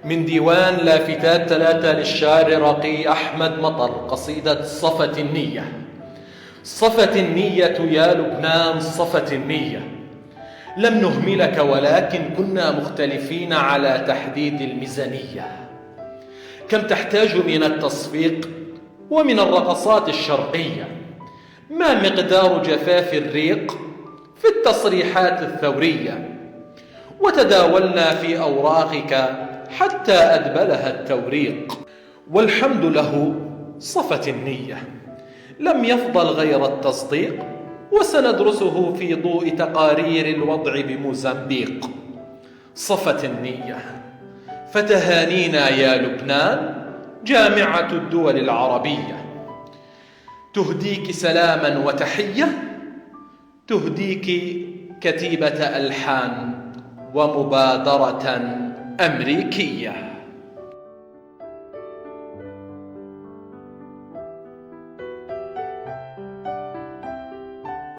من ديوان لافتات 3 للشاعر رقي أحمد مطر، قصيدة صفت النية. صفت النية يا لبنان، صفت النية، لم نهملك ولكن كنا مختلفين على تحديد الميزانية. كم تحتاج من التصفيق ومن الرقصات الشرقية؟ ما مقدار جفاف الريق في التصريحات الثورية؟ وتداولنا في أوراقك حتى أدبلها التوريق، والحمد له صفت النية، لم يفضل غير التصديق، وسندرسه في ضوء تقارير الوضع بموزمبيق. صفت النية، فتهانينا يا لبنان جامعة الدول العربية، تهديك سلاما وتحية، تهديك كتيبة ألحان ومبادرة أمريكية.